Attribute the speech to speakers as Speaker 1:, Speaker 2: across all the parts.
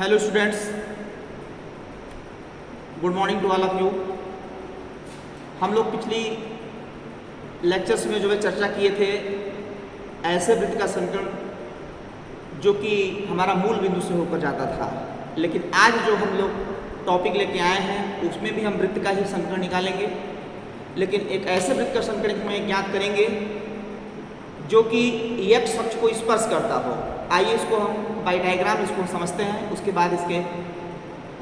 Speaker 1: Hello students, good morning to all of you. हम लोग पिछली लेक्चर्स में जो है चर्चा किए थे ऐसे वृत्त का समीकरण जो कि हमारा मूल बिंदु से होकर जाता था, लेकिन आज जो हम लोग टॉपिक लेके आए हैं उसमें भी हम वृत्त का ही समीकरण निकालेंगे, लेकिन एक ऐसे वृत्त का समीकरण में ज्ञात करेंगे जो कि x अक्ष को स्पर्श करता हो। आइए इसको हम बाय डायग्राम इसको समझते हैं, उसके बाद इसके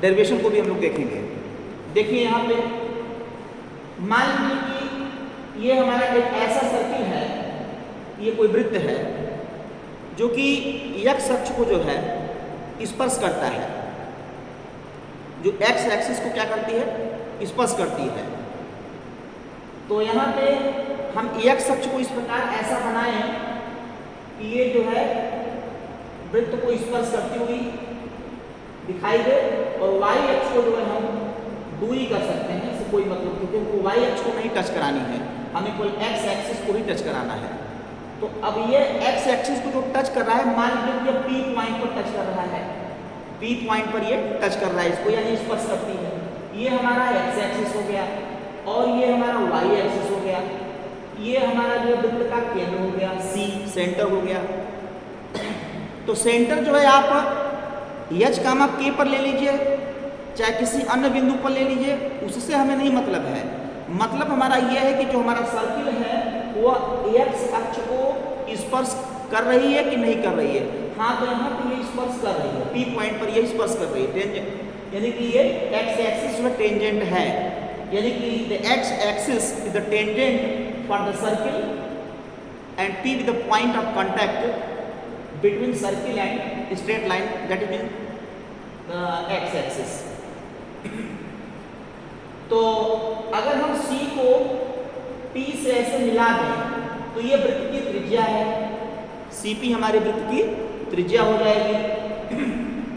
Speaker 1: डेरिवेशन को भी हम लोग देखेंगे। देखिए यहाँ पे मान लीजिए कि ये हमारा एक ऐसा सर्किल है, ये कोई वृत्त है जो कि x अक्ष को जो है स्पर्श करता है, जो x एक्सिस को क्या करती है, स्पर्श करती है। तो यहाँ पे हम x अक्ष को इस प्रकार ऐसा बनाएं कि ये जो है वृत्त को स्पर्श करती हुई दिखाई दे, और y अक्ष को जो है हम दूरी कर सकते हैं, इससे कोई मतलब नहीं, क्योंकि y अक्ष को नहीं टच करानी है, हमें केवल x एक्सिस को ही टच कराना है। तो अब ये x एक्सिस को जो टच कर रहा है, मान लीजिए ये P पॉइंट पर टच कर रहा है, P पॉइंट पर ये टच कर रहा है इसको, यानी स्पर्श करती है। ये हमारा x एक्सिस हो गया और ये हमारा y एक्सिस हो गया, ये हमारा जो वृत्त का केंद्र हो गया, C सेंटर हो गया। तो सेंटर जो है आप h, k पर ले लीजिए, चाहे किसी अन्य बिंदु पर ले लीजिए, उससे हमें नहीं मतलब है। मतलब हमारा यह है कि जो हमारा सर्किल है वह x अक्ष को स्पर्श कर रही है कि नहीं कर रही है। हाँ, तो यहाँ पे ये स्पर्श कर रही है, P पॉइंट पर ये स्पर्श कर रही है, टेंजेंट, यानी कि ये x एक्सिस में टेंजेंट है, यानी कि the x axis is the tangent for the circle and P with the point of contact between circle and straight line, that is the x axis। तो अगर हम C को P से ऐसे मिला दें तो ये वृत्त की त्रिज्या है, CP हमारे वृत्त की त्रिज्या हो जाएगी।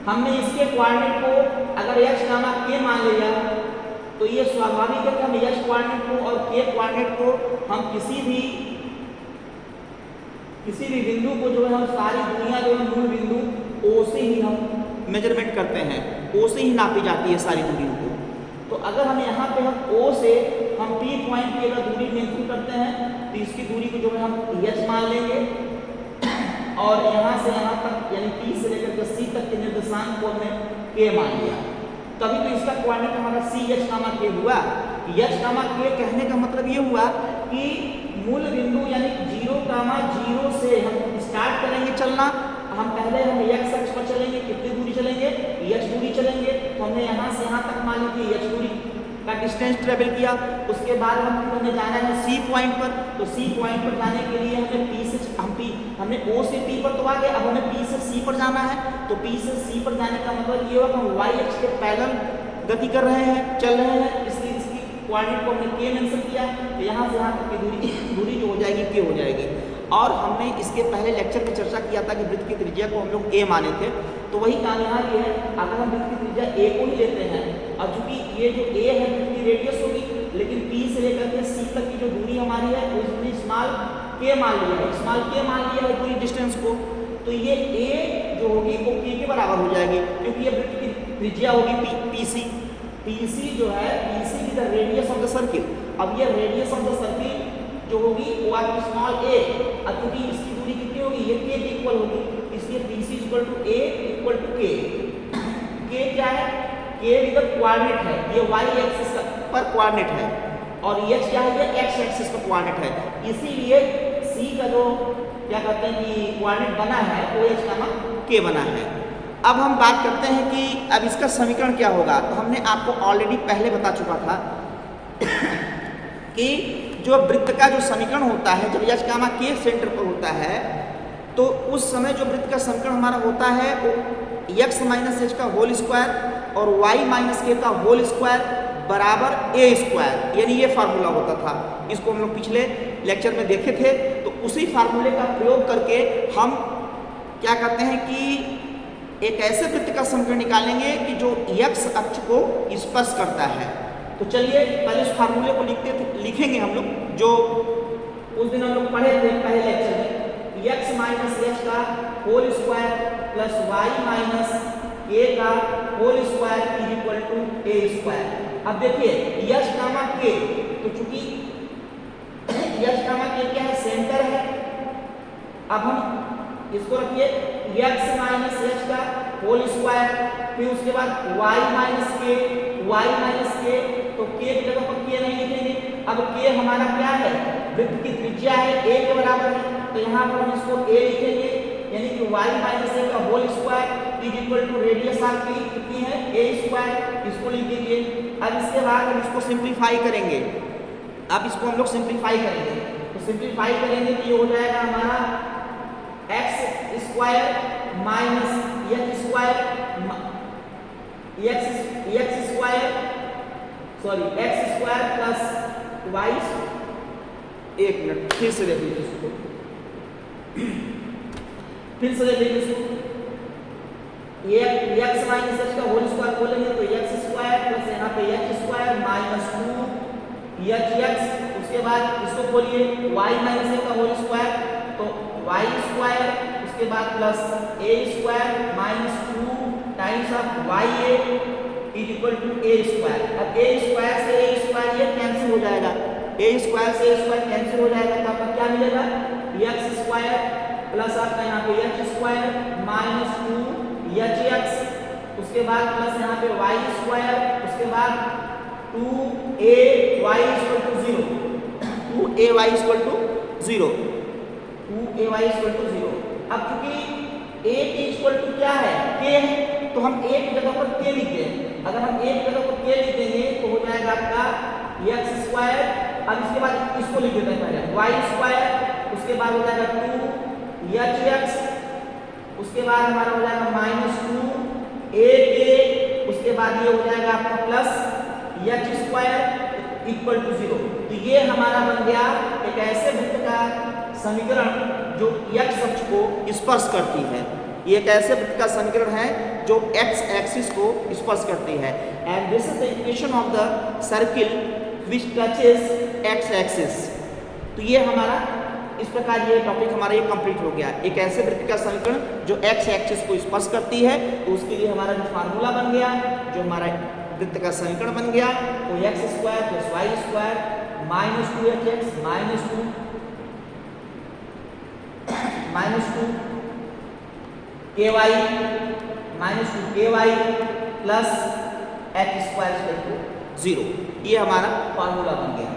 Speaker 1: हमने इसके कोऑर्डिनेट को अगर x, k मान लिया तो ये स्वाभाविक है कि हम x कोऑर्डिनेट को और k कोऑर्डिनेट को हम किसी भी बिंदु को जो है हम सारी दुनिया जो है मूल बिंदु O से ही हम मेजरमेंट करते हैं, O से ही नापी जाती है सारी दूरियों को। तो अगर हम यहाँ पे हम O से हम P पॉइंट की अगर दूरी मेंशन करते हैं तो इसकी दूरी को जो है हम h मान लेंगे, और यहाँ से यहाँ तक यानी P से लेकर के C तक के निर्देशांक को हमने k मान लिया, तभी तो इसका कोऑर्डिनेट हमारा CH, k हुआ। h, k कहने का मतलब ये हुआ कि मूल बिंदु यानी 0, से हम स्टार्ट करेंगे चलना। हम पहले हम x अक्ष पर चलेंगे, कितनी दूरी चलेंगे, h दूरी चलेंगे। तो हमने यहाँ से यहाँ तक मान लीजिए h दूरी का डिस्टेंस ट्रेवल किया। उसके बाद हमने जाना है C पॉइंट पर, तो C पॉइंट पर जाने के लिए हमने O से P पर तो आ गए, अब हमें P से C पर जाना है। तो P से C पर जाने का मतलब ये होगा हम y अक्ष के पैरेलल गति कर रहे हैं, चल रहे हैं, इसलिए इसकी कोऑर्डिनेट को हमने k मेंशन किया। तो यहाँ से यहाँ तक की दूरी जो हो जाएगी k हो जाएगी। और हमने इसके पहले लेक्चर में चर्चा किया था कि वृत्त की त्रिज्या को हम लोग a माने थे, तो वही काम यहाँ ये है। अगर हम वृत्त की त्रिज्या a को ही लेते हैं, और चूंकि ये जो a है वृत्त की रेडियस होगी, लेकिन P से लेकर के C तक की जो दूरी हमारी है उसने स्मॉल k मान लिया है पूरी डिस्टेंस को। तो ये a जो होगी वो k के बराबर हो जाएगी, क्योंकि ये वृत्त की त्रिज्या होगी PC जो है, PC की the radius of the circle. अब ये रेडियस ऑफ द सर्किल जो होगी वो आपकी स्मॉल a, अब क्योंकि इसकी दूरी कितनी होगी, ये k के इक्वल होगी, इसलिए PC equal to a equal to k। k क्या है, k विद द कोऑर्डिनेट है, ये y एक्सिस पर कोऑर्डिनेट है, और h क्या है, ये x एक्सिस पर कोऑर्डिनेट है। इसीलिए C का जो क्या कहते हैं कि कोऑर्डिनेट बना है वो h, k बना है। अब हम बात करते हैं कि अब इसका समीकरण क्या होगा। तो हमने आपको ऑलरेडी पहले बता चुका था कि जो वृत्त का जो समीकरण होता है, जब h, k सेंटर पर होता है, तो उस समय जो वृत्त का समीकरण हमारा होता है वो x - h का होल स्क्वायर और y - k का होल स्क्वायर बराबर a स्क्वायर, यानी ये फार्मूला होता था। इसको हम लोग पिछले लेक्चर में देखे थे। तो उसी फार्मूले का प्रयोग करके हम क्या कहते हैं कि एक ऐसे वृत्त का समीकरण निकालेंगे कि जो x अक्ष को स्पर्श करता है। तो चलिए पहले इस फार्मूले को लिखेंगे हम लोग, जो उस दिन हम लोग पढ़े थे पहले लेक्चर में। x - h का whole square plus y - k का whole square is equal to a square. अब देखिए यच कामा k, तो चूंकि यच कामा k क्या है, सेंटर है। अब हम इसको रखिए x माइनस एच का होल स्क्वायर, फिर उसके बाद y माइनस के, तो k की जगह पर k नहीं लिखेंगे। अब k हमारा क्या है, वृत्त की त्रिज्या है, a के बराबर है, तो यहाँ पर हम इसको a लिखेंगे, यानी कि y माइनस a का whole square is equal to radius आपकी कितनी है, a स्क्वायर, इसको लिख दीजिए। अब इसके बाद हम इसको सिंप्लीफाई करेंगे। अब इसको हम लोग सिंप्लीफाई करेंगे, तो सिंप्लीफाई करेंगे तो ये हो जाएगा हमारा x square minus h square, x square plus y. एक मिनट फिर से देख लीजिए इसको, फिर से देख लीजिए इसको। ये एक्स माइनस एच का होल स्क्वायर बोलेंगे तो एक्स स्क्वायर प्लस यहाँ पे एच स्क्वायर माइनस 2 एच, उसके बाद इसको बोलिए वाई माइनस ए का होल स्क्वायर, तो वाई स्क्वायर, उसके बाद plus a square minus 2 times of y a is equal to a square. अब ए स्क्वायर से ए स्क्वायर ये कैंसिल हो जाएगा, ए स्क्वायर से ए स्क्वायर कैंसिल हो जाएगा, तो आपका क्या मिलेगा, एक्स स्क्वायर प्लस आपका यहाँ पे H square minus 2 H x, उसके बाद प्लस यहाँ पे वाई स्क्वायर, उसके बाद 2a y equal to 0, 2a y equal to 0, 2a y equal to 0। अब चूंकि a की इक्वल टू क्या है, k है, तो हम a की जगह पर k लिख दें। अगर हम a की जगह पर k लिख देंगे तो हो जाएगा आपका x स्क्वायर। अब इसके बाद इसको लिख देते हैं पहले y स्क्वायर, उसके बाद हो जाएगा 2 hx, उसके बाद हमारा हो जाएगा माइनस 2ak, उसके बाद ये हो जाएगा आपका plus h square equal to 0। तो ये हमारा बन गया एक ऐसे वृत्त का समीकरण जो x अक्ष को स्पर्श करती है। ये एक ऐसे वृत्त का समीकरण है जो x एक्सिस को स्पर्श करती है। And this is the equation of the circle which touches x axis. तो ये हमारा इस प्रकार ये टॉपिक हमारा ये कंप्लीट हो गया। एक ऐसे वृत्त का समीकरण जो x एक्सिस को स्पर्श करती है, तो उसके लिए हमारा जो फार्मूला बन गया, जो हमारा वृत्त का समीकरण बन गया, तो x square plus y square minus 2hx minus 2 ky minus 2ky plus h square equal to 0। ये हमारा फार्मूला बन गया।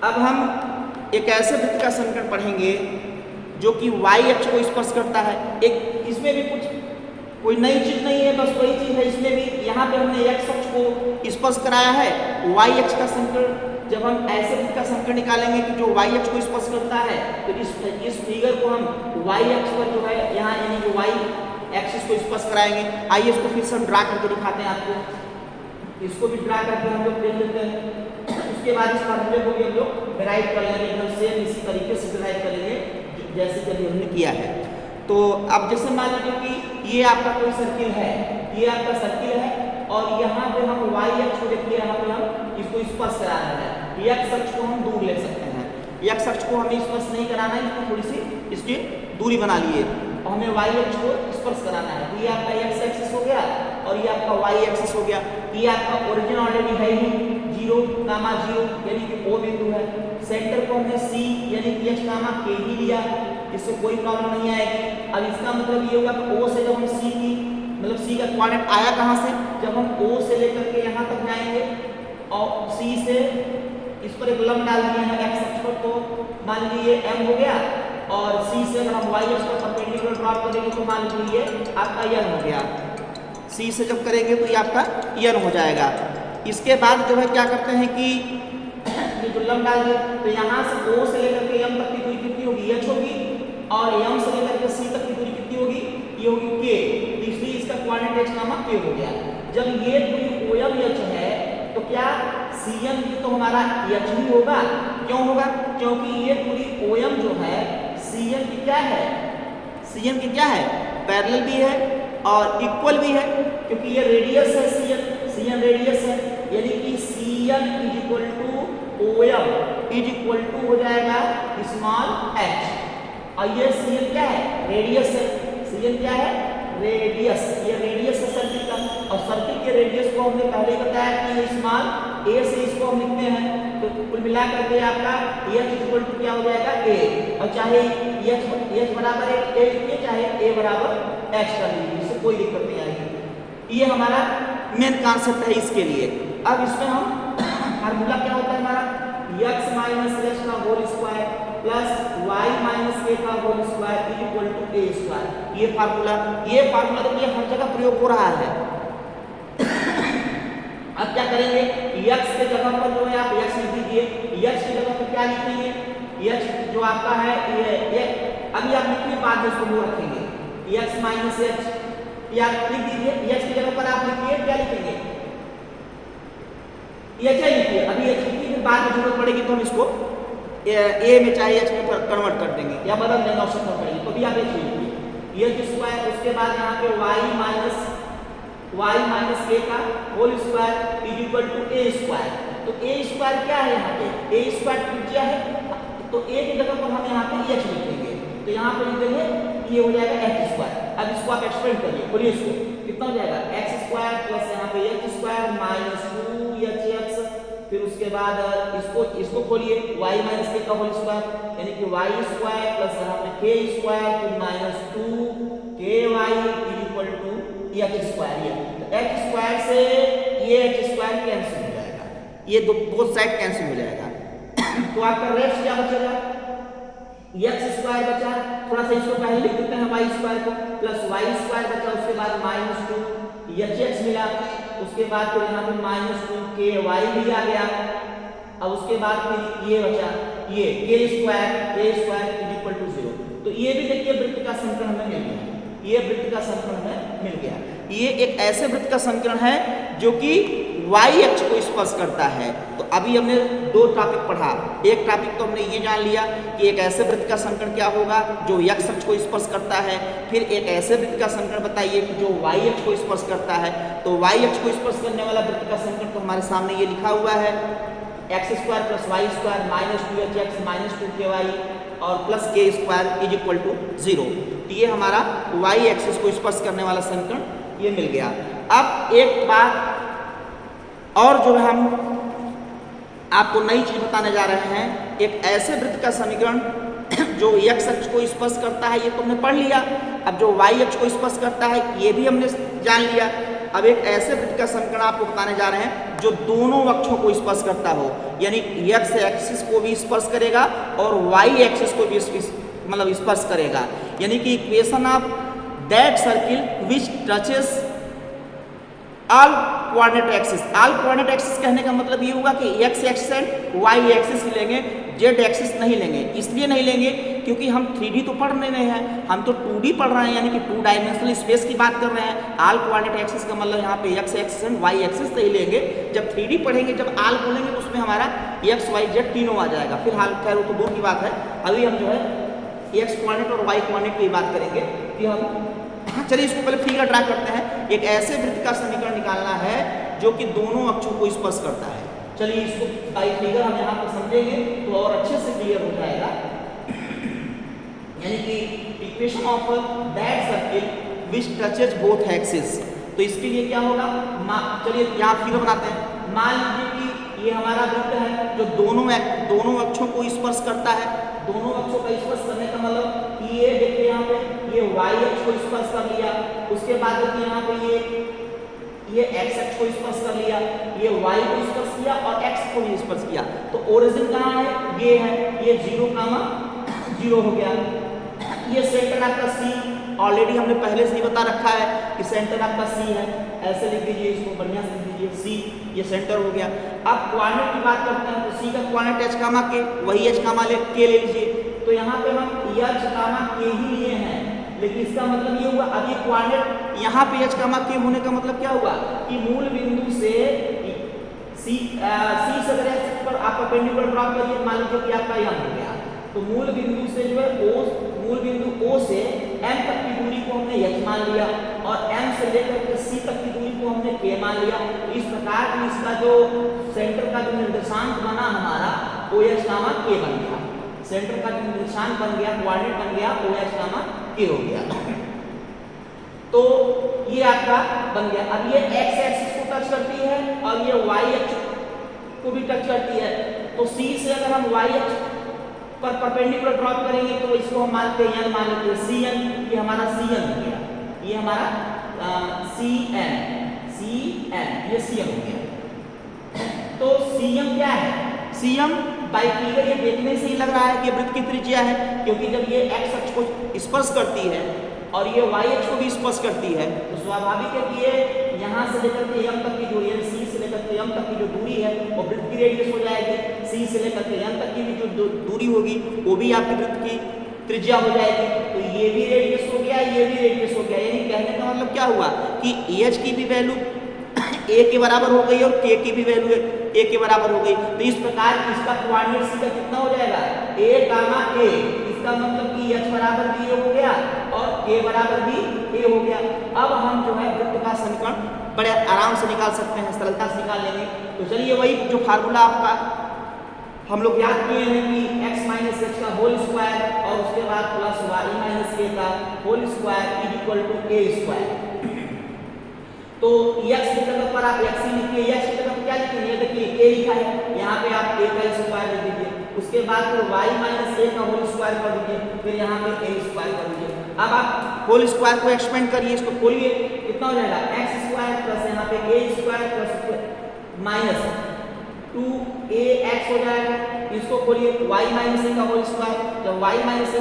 Speaker 1: अब हम एक ऐसे वृत्त का समीकरण पढ़ेंगे जो कि y अक्ष को स्पर्श करता है। एक इसमें भी कुछ कोई नई चीज नहीं है, बस वही चीज है इसमें भी। यहाँ पे हमने x अक्ष को स्पर्श कराया है, y अक्ष का समीकरण जब हम ऐसे वृत्त का समीकरण निकालेंगे कि जो y अक्ष को स्पर्श करता है, तो इस फिगर को हम y अक्ष पर जो है यहाँ यानी कि y एक्सिस को स्पर्श कराएंगे। आइए इसको फिर से हम ड्रा करके दिखाते हैं आपको। इसको भी ड्रा करके हम लोग देख लेते हैं। उसके बाद इस फार्मूले को भी हम लोग डिराइव कर लेंगे, एकदम सेम इसी तरीके से डिराइव करेंगे जैसे कि हमने किया है। तो अब जैसे मान लीजिए कि ये आपका कोई सर्किल है, ये आपका सर्किल है और यहाँ पे हम y अक्ष को देखिए, यहाँ पे हम इसको स्पर्श करा रहे हैं। x अक्ष को हम दूर ले सकते हैं, x अक्ष को हमें स्पर्श नहीं कराना है, इसको थोड़ी सी इसकी दूरी बना लिए और हमें y अक्ष को स्पर्श कराना है। तो ये आपका x एक्सिस हो गया और ये आपका y एक्सिस हो गया। ये आपका ओरिजिन ऑलरेडी है ही 0, 0 यानी कि O बिंदु है। सेंटर को हमने C यानी कि h, k ही लिया, इससे कोई प्रॉब्लम नहीं आएगी। अब इसका मतलब ये होगा कि O से जब हम C की मतलब C का कोऑर्डिनेट आया कहाँ से, जब हम O से लेकर के यहाँ तक जाएंगे और C से इस पर एक लंब डाल दिए हैं x अक्ष पर, तो मान लीजिए m हो गया और C से अगर हम y अक्ष पर परपेंडिकुलर ड्रॉ करेंगे तो मान लीजिए आपका n हो गया। C से जब करेंगे तो ये आपका n हो जाएगा। इसके बाद जो है क्या करते हैं कि ये जो लंब डाल दिए, तो यहाँ से O से लेकर के m तक की दूरी कितनी होगी, h होगी, और m से लेकर के C तक की दूरी कितनी होगी, ये होगी k। तो इसलिए इसका कोऑर्डिनेट h, k हो गया। जब ये दूरी OM h है तो क्या CM भी तो हमारा h ही होगा। क्यों होगा, क्योंकि ये पूरी OM जो है CM की क्या है, CM की क्या है, पैरेलल भी है और इक्वल भी है, क्योंकि ये रेडियस है CM रेडियस है, यानी कि CM is equal to OM is equal to हो जाएगा स्मॉल h। और ये CM क्या है, रेडियस है, CM क्या है, रेडियस, ये रेडियस है सर्किल का, और सर्किल के रेडियस को हमने पहले ही बताया कि ये स्मॉल a से इसको हम लिखते हैं, तो कुल मिला करके आपका h इक्वल टू क्या हो जाएगा a, और चाहे h बराबर a लिखिए, चाहे a बराबर h कर लीजिए, इससे कोई दिक्कत नहीं आएगी। ये हमारा मेन कॉन्सेप्ट है इसके लिए। अब इसमें हम फार्मूला क्या होता है हमारा, x माइनस h का whole square plus y minus a का whole square is equal to a square. ये फार्मूला देखिए हर जगह प्रयोग हो रहा है। अब क्या करेंगे, x के जगह पर जो है आप x लिख दीजिए, x की जगह पर क्या लिखेंगे, x जो आपका है ये अभी आप लिखिए, बाद में इसको वो रखेंगे, x माइनस h या लिख दीजिए, x की जगह पर आप लिखिए क्या लिखेंगे, h लिखिए, अभी h लिखिए, फिर बाद में जरूरत पड़ेगी तो हम इसको a में चाहे h में कन्वर्ट कर देंगे या बदल देंगे आवश्यकता पड़ेगी, तो भी आप h लिखिए, h स्क्वायर, उसके बाद यहाँ पे y माइनस a का whole square is equal to a square. तो a स्क्वायर क्या है, यहाँ पे a स्क्वायर त्रिज्या है, तो a की जगह पर हम यहाँ पे h लिखेंगे, तो यहाँ पे लिख देंगे ये हो जाएगा h स्क्वायर। अब इसको आप एक्सपेंड करिए, खोलिए इसको, कितना हो जाएगा x स्क्वायर प्लस यहाँ पे h स्क्वायर माइनस 2hx, फिर उसके बाद इसको खोलिए y माइनस k का होल स्क्वायर यानी कि y स्क्वायर प्लस यहाँ पे k स्क्वायर फिर minus 2ky is equal to h square. ये h स्क्वायर से ये h स्क्वायर कैंसिल हो जाएगा, ये बोथ साइड कैंसिल हो जाएगा। तो आपका रेस्ट क्या बचेगा, x स्क्वायर बचा, थोड़ा सा इसको पहले लिख देते हैं y स्क्वायर को, प्लस y स्क्वायर बचा, उसके बाद माइनस 2hx मिला, उसके बाद फिर यहाँ पे माइनस 2ky भी आ गया, अब उसके बाद फिर ये बचा ये k square is equal to 0। तो ये भी देखिए वृत्त का समीकरण हमें मिल गया, ये वृत्त का समीकरण हमें मिल गया। ये एक ऐसे वृत्त का समीकरण है जो कि y अक्ष को स्पर्श करता है। तो अभी हमने दो टॉपिक पढ़ा, एक टॉपिक तो हमने ये जान लिया कि एक ऐसे वृत्त का समीकरण क्या होगा जो x अक्ष को स्पर्श करता है, फिर एक ऐसे वृत्त का समीकरण बताइए कि जो y अक्ष को स्पर्श करता है। तो y अक्ष को स्पर्श करने वाला वृत्त का समीकरण तो हमारे सामने ये लिखा हुआ है, x square plus y square minus 2hx minus 2ky और plus k square is equal to 0। तो ये हमारा y एक्सिस को स्पर्श करने वाला समीकरण ये मिल गया। अब एक बात और जो है हम आपको नई चीज बताने जा रहे हैं, एक ऐसे वृत्त का समीकरण जो x अक्ष को स्पर्श करता है, ये तो हमने पढ़ लिया। अब जो y अक्ष को स्पर्श करता है ये भी हमने जान लिया। अब एक ऐसे वृत्त का समीकरण आपको बताने जा रहे हैं जो दोनों अक्षों को स्पर्श करता हो, यानी x एक्सिस को भी स्पर्श करेगा और y एक्सिस को भी स्पर्श करेगा, यानी कि equation of that circle which touches all coordinate axis. All coordinate axis कहने का मतलब ये होगा कि x axis and y axis ही लेंगे, z एक्सिस नहीं लेंगे। इसलिए नहीं लेंगे क्योंकि हम 3D तो पढ़ रहे हैं, हम तो 2D पढ़ रहे हैं, यानी कि 2 डायमेंशनल स्पेस की बात कर रहे हैं। ऑल कोऑर्डिनेट एक्सिस का मतलब यहाँ पे x axis and y axis से ही लेंगे। जब 3D पढ़ेंगे, जब ऑल बोलेंगे तो उसमें हमारा x y z तीनों आ जाएगा। फिलहाल खैर वो तो दूर की बात है, अभी हम जो है x कोऑर्डिनेट और y कोऑर्डिनेट की बात करेंगे कि हम चलिए इसको पहले फिगर ड्रा करते हैं। एक ऐसे वृत्त का समीकरण निकालना है जो कि दोनों अक्षों को स्पर्श करता है। चलिए इसको बाई फिगर हम यहाँ पर समझेंगे तो और अच्छे से क्लियर हो जाएगा, यानी कि equation of that circle which touches both axis. तो इसके लिए क्या होगा, चलिए यहाँ फिगर बनाते हैं। मान लीजिए कि ये हमारा वृत्त है जो दोनों अक्षों को स्पर्श करता है। दोनों अक्षों का स्पर्श करने का मतलब कि ये देखिए यहाँ पे ये y अक्ष को स्पर्श कर लिया, उसके बाद देखिए यहाँ पे ये x अक्ष को स्पर्श कर लिया, ये y को स्पर्श किया और x को भी स्पर्श किया। तो ओरिजिन कहाँ है, ये है, ये 0, हो गया। ये सेंटर आपका C, ऑलरेडी हमने पहले से ही बता रखा है कि सेंटर आपका C है, ऐसे लिख दीजिए, इसको बढ़िया से लिख दीजिए C, ये सेंटर हो गया। अब कोऑर्डिनेट की बात करते हैं तो C का कोऑर्डिनेट h कामा k, वही h कामा k ले लीजिए। तो यहाँ पे हम h कामा k ही लिए हैं, लेकिन इसका मतलब ये हुआ अब ये कोऑर्डिनेट यहाँ पे h कामा k होने का मतलब क्या हुआ कि मूल बिंदु से C से अगर पर आप परपेंडिकुलर ड्रॉ करिए, मान लीजिए कि आपका यहाँ हो गया, तो मूल बिंदु से जो है मूल बिंदु O से M तक की दूरी को हमने h मान लिया और M से लेकर के C तक की दूरी को हमने k मान लिया। इस प्रकार की इसका जो सेंटर का जो निर्देशांक बना हमारा OH कामा k बन गया। सेंटर का जो निर्देशांक बन गया, कोऑर्डिनेट बन गया OH कामा k हो गया। तो आपका बन गया। अब ये एक्स एक्सिस को टच करती है और ये वाई एक्सिस को भी टच करती है, तो सी से अगर हम वाई एक्सिस पर परपेंडिकुलर ड्रॉप करेंगे तो इसको हम मानते हैं मान लेते हैं सी एन, ये हमारा सी एन हो गया, ये हमारा सी एन ये सी एम हो गया। तो सी एम क्या है? सी एम बाई फिगर ये देखने से ही लग रहा है कि वृत्त की त्रिज्या है, क्योंकि जब ये एक्स अक्ष को स्पर्श करती है और ये वाई अक्ष को भी स्पर्श करती है तो स्वाभाविक है कि ये यहाँ से लेकर के एम तक की दूरी है, सी से लेकर के एम तक की जो दूरी है वो वृत्त की रेडियस हो जाएगी, सी से लेकर के एम तक की भी जो दूरी होगी वो भी आपकी वृत्त की त्रिज्या हो जाएगी। तो ये भी रेडियस हो गया, ये भी रेडियस हो गया, यानी कहने का मतलब क्या हुआ कि एच की भी वैल्यू ए के बराबर हो गई और के की भी वैल्यू ए के बराबर हो गई। तो इस प्रकार इसका कोऑर्डिनेट सीधा कितना हो जाएगा? ए गामा ए, इसका मतलब कि एच बराबर भी ए हो गया और के बराबर भी ए हो गया। अब हम जो है वृत्त का समीकरण बड़े आराम से निकाल सकते हैं, सरलता से निकाल लेंगे। तो चलिए वही जो फार्मूला आपका हम लोग याद किए हैं कि x माइनस एच का होल स्क्वायर और उसके बाद प्लस वाई माइनस के का whole square is equal to a square. तो x की जगह पर आप x ही लिखिए, x की जगह क्या लिखेंगे? देखिए a लिखा है, यहाँ पे आप a का स्क्वायर लिख दीजिए, उसके बाद फिर y माइनस a का होल स्क्वायर कर दीजिए, फिर यहाँ पे a स्क्वायर कर दीजिए। अब आप होल स्क्वायर को एक्सपेंड करिए, इसको खोलिए, कितना हो जाएगा? x स्क्वायर प्लस यहाँ पे a square plus minus 2ax हो जाएगा। इसको खोलिए y माइनस a का होल स्क्वायर, जब y माइनस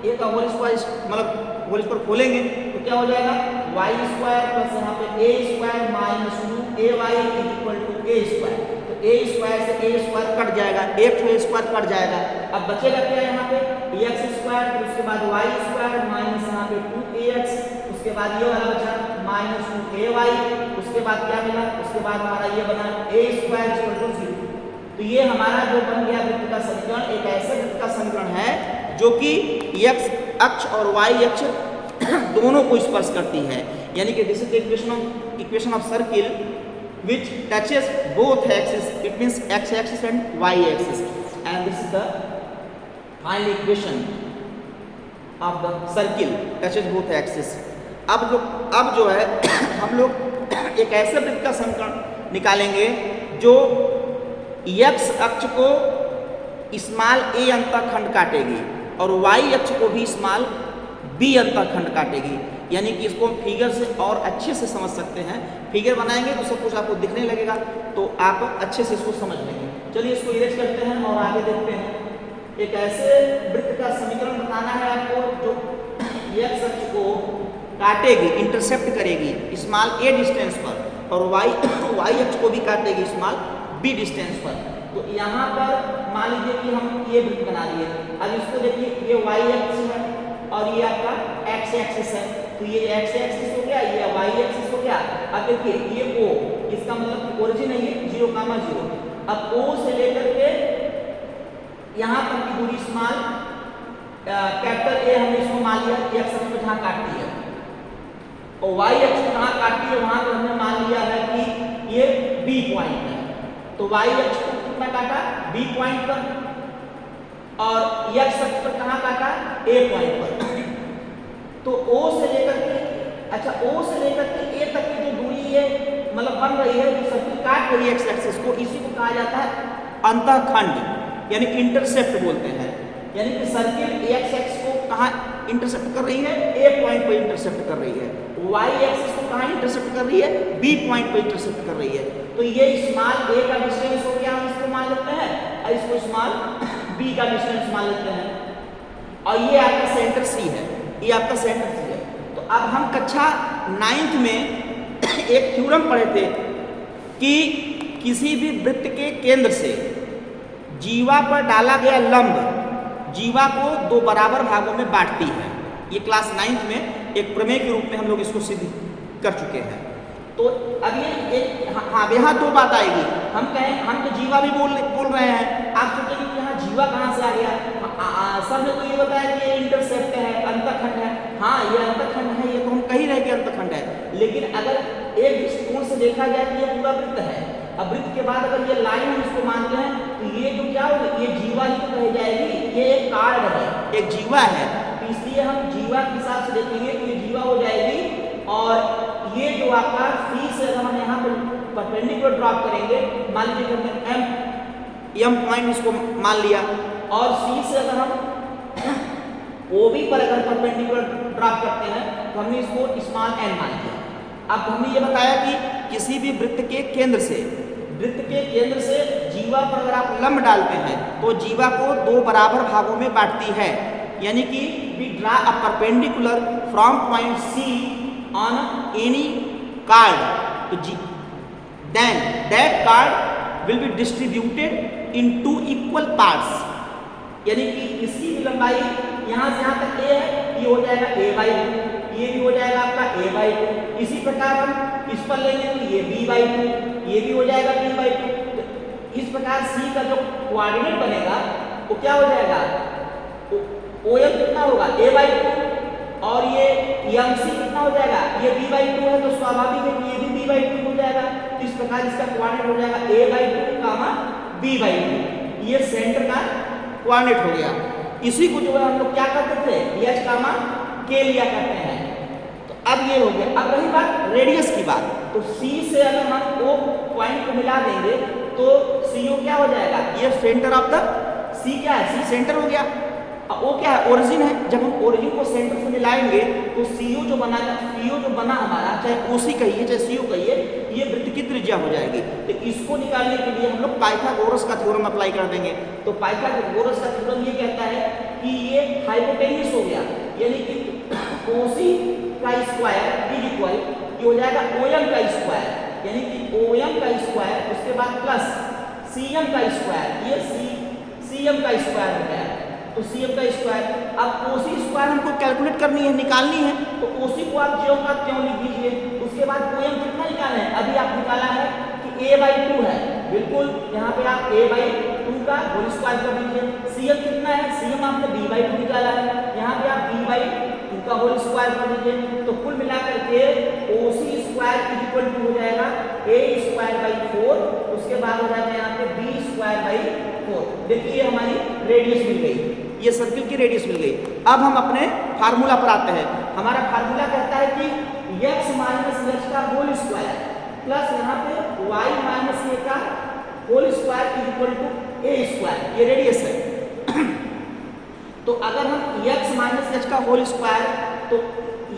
Speaker 1: a का होल स्क्वायर मतलब होल स्क्वायर खोलेंगे तो क्या हो जाएगा? y स्क्वायर प्लस यहाँ पे a square minus 2ay is equal to a square. तो a स्क्वायर से a स्क्वायर कट जाएगा, एक तो a स्क्वायर कट जाएगा। अब बचेगा क्या यहाँ पे? x स्क्वायर, फिर उसके बाद y स्क्वायर माइनस यहाँ पे 2ax, उसके बाद ये वाला बचा माइनस 2ay, उसके बाद क्या मिला? उसके बाद हमारा ये बना a स्क्वायर इक्वल टू 0। तो ये हमारा जो बन गया वृत्त का समीकरण, एक ऐसे वृत्त का समीकरण है जो कि x अक्ष और y अक्ष दोनों को स्पर्श करती है, यानी कि this is the equation of circle which touches both axes, it means x axis and y axis, and this is the final equation of the circle touches both axes। अब जो है हम लोग एक ऐसे वृत्त का समीकरण निकालेंगे जो x अक्ष को स्मॉल a अंतःखंड काटेगी और y अक्ष को भी स्मॉल b अंतःखंड काटेगी, यानी कि इसको हम फिगर से और अच्छे से समझ सकते हैं। फिगर बनाएंगे तो सब कुछ आपको दिखने लगेगा, तो आप अच्छे से इसको समझ लेंगे। चलिए इसको इरेज करते हैं और आगे देखते हैं। एक ऐसे वृत्त का समीकरण बताना है आपको जो x अक्ष को काटेगी, इंटरसेप्ट करेगी स्मॉल a डिस्टेंस पर और y अक्ष को भी काटेगी स्मॉल b डिस्टेंस पर। तो यहाँ पर मान लीजिए कि हम ये वृत्त बना लिए। अब इसको देखिए, ये y अक्ष है और ये आपका x एक्सिस है, तो ये x एक्सिस हो गया, ये y एक्सिस हो गया। अब देखिए ये O, इसका मतलब ओरिजिन है ये 0, 0। अब O से लेकर के यहाँ तक की दूरी स्मॉल कैपिटल A हमने इसको मान लिया x अक्ष पे जहाँ काटती है, और y अक्ष पे जहाँ काटती है वहाँ पर हमने मान लिया है कि ये B पॉइंट है। तो y अक्ष को कितना काटा? B पॉइंट पर, और x अक्ष पर कहाँ काटा? A पॉइंट पर। तो O से लेकर के O से लेकर के A तक की जो दूरी है मतलब बन रही है, जो सर्किल काट रही है x एक्सिस को, इसी को कहा जाता है अंतःखंड, यानी इंटरसेप्ट बोलते हैं। यानी कि सर्किल x एक्सिस को कहाँ इंटरसेप्ट कर रही है? A पॉइंट पर इंटरसेप्ट कर रही है। y एक्सिस को कहाँ इंटरसेप्ट कर रही है? B पॉइंट पर इंटरसेप्ट कर रही है। तो ये स्मॉल a का डिस्टेंस हो गया, हम इसको मान लेते हैं, और इसको स्मॉल b का डिस्टेंस मान लेते हैं, और ये आपका सेंटर C है, ये आपका सेंटर C है। तो अब हम कक्षा 9th में एक थ्योरम पढ़े थे कि किसी भी वृत्त के केंद्र से जीवा पर डाला गया लंब जीवा को 2 बराबर भागों में बांटती है। ये क्लास 9th में एक प्रमेय के रूप में हम लोग इसको सिद्ध कर चुके हैं। तो अब ये यहाँ 2 बात आएगी। हम कहें, हम तो जीवा भी बोल रहे हैं, आप सोचेंगे कि यहाँ जीवा कहाँ से आ गया? सर ने तो ये बताया कि ये इंटरसेप्ट है, अंतःखंड है। हाँ, ये अंतःखंड है, ये तो हम कह रहे हैं कि अंतःखंड है, लेकिन अगर एक दृष्टिकोण से देखा जाए तो ये पूरा वृत्त है। अब वृत्त के बाद अगर ये लाइन हम इसको मानते हैं तो ये जो क्या होगा, ये जीवा ही तो कही जाएगी, ये एक कार्ड है, एक जीवा है। तो इसलिए हम जीवा के हिसाब से देखेंगे तो ये जीवा हो जाएगी, और ये जो जो आपका सी से अगर हम यहाँ पर परपेंडिकुलर ड्रॉप करेंगे, मान लीजिए हमने एम पॉइंट इसको मान लिया, और सी से अगर हम ओबी पर अगर परपेंडिकुलर ड्रॉप करते हैं तो हमने इसको स्मॉल एन मान लिया। अब हमने ये बताया कि किसी भी वृत्त के केंद्र से जीवा पर अगर आप लंब डालते हैं तो जीवा को दो बराबर भागों में बांटती है, यानी कि we draw a perpendicular from point C on any chord, तो then that chord will be distributed in two equal parts, यानी कि इसकी भी लंबाई यहाँ से यहाँ तक ए है, ये हो जाएगा a/2, ये भी हो जाएगा आपका a/2। इसी प्रकार हम इस पर लेंगे तो ये b/2, ये भी हो जाएगा b/2। तो इस प्रकार c का जो कोऑर्डिनेट बनेगा वो क्या हो जाएगा, OM कितना होगा a/2, और ये MC कितना हो जाएगा, ये b/2 है, तो स्वाभाविक है कि ये भी b/2 हो जाएगा। तो इस प्रकार इसका कोऑर्डिनेट हो जाएगा a/2, b/2। ये सेंटर का कोऑर्डिनेट हो गया। इसी को जो है हम लोग क्या करते थे, h, k लिया करते हैं। तो अब ये हो गया। अब रही बात रेडियस की बात, तो C से अगर हम O पॉइंट को मिला देंगे तो CO क्या हो जाएगा, ये सेंटर ऑफ द C क्या है, C सेंटर हो गया। O क्या है, ओरिजिन है। जब हम ओरिजिन को सेंटर से मिलाएंगे तो CO जो बना हमारा, चाहे OC कहिए चाहे CO कहिए, ये वृत्त की त्रिज्या हो जाएगी। तो इसको निकालने के लिए हम लोग पाइथागोरस का थ्योरम अप्लाई कर देंगे। तो पाइथागोरस का थ्योरम ये कहता है कि ये हाइपोटेन्यूस हो गया, यानी कि OC का स्क्वायर इज इक्वल, ये हो जाएगा OM का स्क्वायर, यानी कि OM का स्क्वायर उसके बाद प्लस CM का स्क्वायर, ये CM का स्क्वायर हो गया। तो CM का स्क्वायर, अब OC स्क्वायर हमको कैलकुलेट करनी है, निकालनी है, तो OC को आप ज्यों का त्यों लिख दीजिए। उसके बाद OM कितना निकालना है, अभी आप निकाला है कि a/2 है, बिल्कुल यहाँ पे आप a/2 का होल स्क्वायर कर दीजिए। CM कितना है, CM आपने b/2 निकाला है, यहाँ पे आप b/2 का होल स्क्वायर कर दीजिए। तो कुल मिलाकर के OC square is equal to हो जाएगा a²/4, उसके बाद हो जाएगा यहाँ पे b²/4। देखिए हमारी रेडियस मिल गई, ये सर्किल की रेडियस मिल गई। अब हम अपने फार्मूला पर आते हैं। हमारा फार्मूला कहता है कि x - h का होल स्क्वायर प्लस यहाँ पे y - a का whole square is equal to a², ये रेडियस है। तो अगर हम x - h का होल स्क्वायर, तो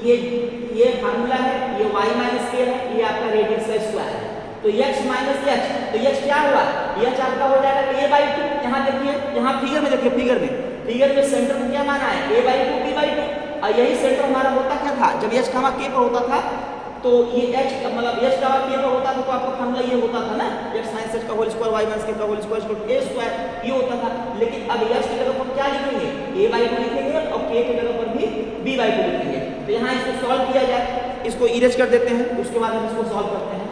Speaker 1: ये फार्मूला है, ये y - a है, ये आपका रेडियस का स्क्वायर है। तो x - h, तो h क्या हुआ, h आपका हो जाएगा a/2। यहाँ देखिए, यहाँ फिगर में देखिए, फिगर में सेंटर को क्या माना है, a/2 b/2, और यही सेंटर हमारा होता क्या था, जब h, k पर होता था तो ये h मतलब h, k पर होता था तो आपका फार्मूला ये होता था ना, x - h का होल स्क्वायर y - k का होल स्क्वायर a², ये होता था। लेकिन अब h की जगह पर क्या लिखेंगे, a/2 लिखेंगे, और k की जगह पर भी b/2 लिखेंगे। तो यहाँ इसको सॉल्व किया जाए, इसको इरेज कर देते हैं, उसके बाद हम इसको सॉल्व करते हैं।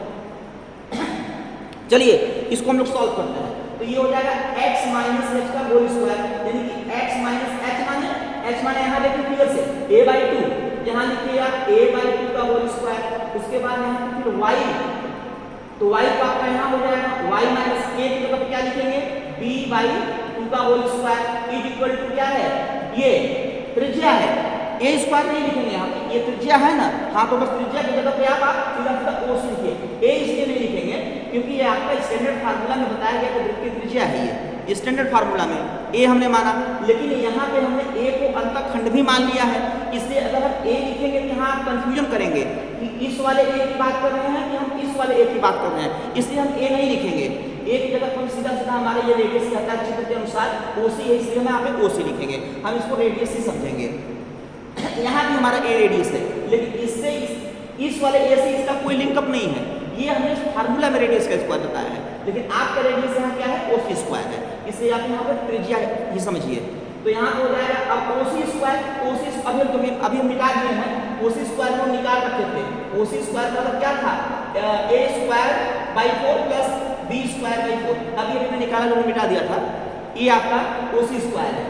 Speaker 1: चलिए इसको हम लोग सॉल्व करते हैं। तो ये हो जाएगा x - h का होल स्क्वायर, यानी कि x - h माने यहाँ देखिए फिगर से a/2, यहाँ लिखिए आप a/2 का होल स्क्वायर, उसके बाद यहाँ फिर y, तो y को आपका यहाँ हो जाएगा y - k की जगह क्या लिखेंगे, b/2 का whole square is equal to क्या है, ये त्रिज्या है, a स्क्वायर नहीं लिखेंगे यहाँ पे, ये त्रिज्या है ना, हाँ, तो बस त्रिज्या की जगह पे आप सीधा OC लिखिए, a इसलिए नहीं लिखेंगे क्योंकि ये आपका स्टैंडर्ड फार्मूला में बताया गया कि वृत्त की त्रिज्या है, ये स्टैंडर्ड फार्मूला में a हमने माना, लेकिन यहाँ पे हमने a को अंतःखंड भी मान लिया है, इसलिए अगर हम a लिखेंगे तो यहाँ आप कंफ्यूजन करेंगे कि इस वाले a की बात कर रहे हैं कि हम इस वाले a की बात कर रहे हैं, इसलिए हम a नहीं लिखेंगे। a की जगह हम सीधा हमारे ये रेडियस कहता है चित्र के अनुसार OC है, इसलिए हम यहाँ पे OC लिखेंगे, हम इसको रेडियस ही समझेंगे। यहाँ भी हमारा a रेडियस है, लेकिन इससे इस वाले a से इसका कोई लिंकअप नहीं है, ये हमने फार्मूला में रेडियस का स्क्वायर बताया है, लेकिन आपका रेडियस यहाँ क्या है, OC स्क्वायर है, इसलिए आप यहाँ पर त्रिज्या ही समझिए। तो यहाँ हो जाएगा अब OC स्क्वायर, अभी हम निकाल दिए हैं, OC स्क्वायर को निकाल रखे थे, OC स्क्वायर मतलब क्या था, a²/4 प्लस b²/4, अभी हमने निकाला, जो मिटा दिया था, ये आपका OC स्क्वायर है।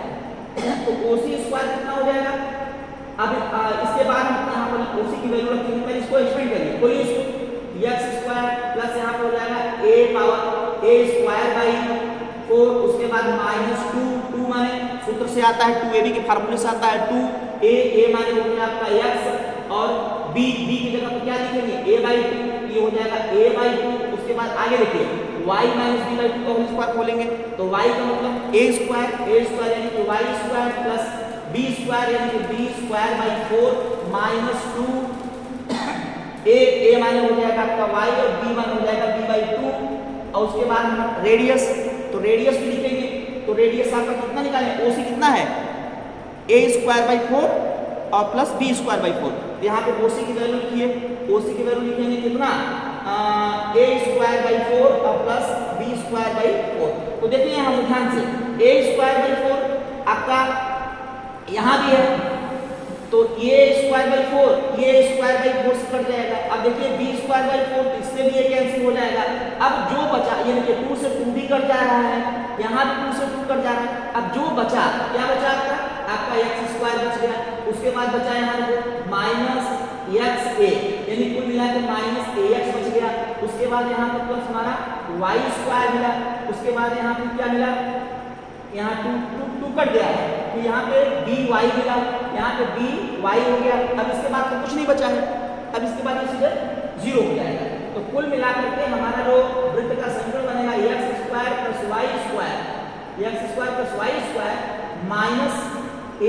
Speaker 1: तो OC स्क्वायर कितना हो जाएगा, अब इसके बाद हम यहाँ पर OC की वैल्यू रखेंगे, पहले इसको एक्सपेंड करिए, बोलिए इसको, x² प्लस यहाँ पर हो जाएगा a²/4, उसके बाद -2 माने सूत्र से आता है 2ab के फार्मूले से आता है 2a माने हो गया आपका x, और बी की जगह पे क्या लिखेंगे a/2, ये हो जाएगा a/2। उसके बाद आगे देखिए y माइनस b/2 का होल स्क्वायर खोलेंगे तो y का मतलब a स्क्वायर यानी कि y square plus b square यानी कि b square by 4 minus 2 a माने हो जाएगा आपका y और b माने हो जाएगा b/2। और उसके बाद हम रेडियस, तो रेडियस भी लिखेंगे तो रेडियस आपका कितना निकालें, OC कितना है a स्क्वायर बाई 4 और प्लस b स्क्वायर बाई 4। यहाँ पे OC की वैल्यू लिखिए, OC की वैल्यू लिखेंगे कितना a स्क्वायर बाई 4 और प्लस b स्क्वायर बाई 4। तो देखिए यहाँ से ध्यान से a स्क्वायर बाई 4 आपका यहाँ भी है तो ये स्क्वायर बाई 4 ये स्क्वायर बाई 4 से कट जाएगा। अब देखिए b स्क्वायर बाई 4 तो इससे भी ये कैंसिल हो जाएगा। अब जो बचा ये देखिए 2 से 2 भी कट जा रहा है, यहाँ भी 2 से 2 कट जा रहा है। अब जो बचा क्या बचा आपका x स्क्वायर बच गया। उसके बाद बचा यहाँ माइनस एक्स ए यानी कुल मिला के माइनस ax बच गया। उसके बाद यहाँ पर प्लस हमारा y स्क्वायर मिला। उसके बाद यहाँ पर क्या मिला, यहाँ 2 कट गया है तो यहाँ पे dy मिला, यहाँ पे dy हो गया। अब इसके बाद तो कुछ नहीं बचा है, अब इसके बाद ये सीधे 0 हो जाएगा। तो कुल मिलाकर के हमारा जो वृत्त का समीकरण बनेगा x square plus y square minus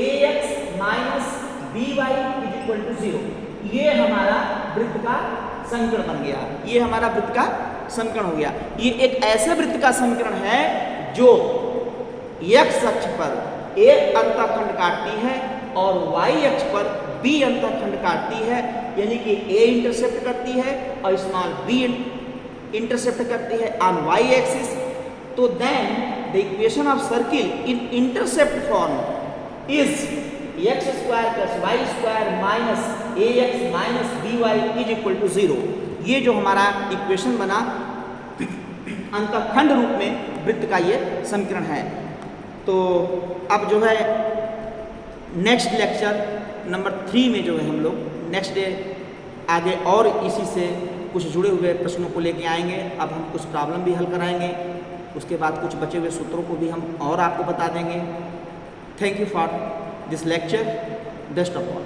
Speaker 1: ax minus by is equal to 0। ये हमारा वृत्त का समीकरण बन गया, ये हमारा वृत्त का समीकरण हो गया। ये एक ऐसे वृत्त का समीकरण है जो x अक्ष पर a अंतःखंड काटती है और y अक्ष पर b अंतःखंड काटती है, यानी कि a इंटरसेप्ट करती है और स्मॉल b इंटरसेप्ट करती है ऑन y एक्सिस। तो then the equation of circle in intercept form is x square plus y square minus ax minus by is equal to 0। ये जो हमारा इक्वेशन बना अंतःखंड रूप में वृत्त का ये समीकरण है। तो अब जो है नेक्स्ट लेक्चर नंबर 3 में जो है हम लोग नेक्स्ट डे आगे और इसी से कुछ जुड़े हुए प्रश्नों को लेके आएंगे। अब हम कुछ प्रॉब्लम भी हल कराएंगे, उसके बाद कुछ बचे हुए सूत्रों को भी हम और आपको बता देंगे। Thank you for this lecture, best of all.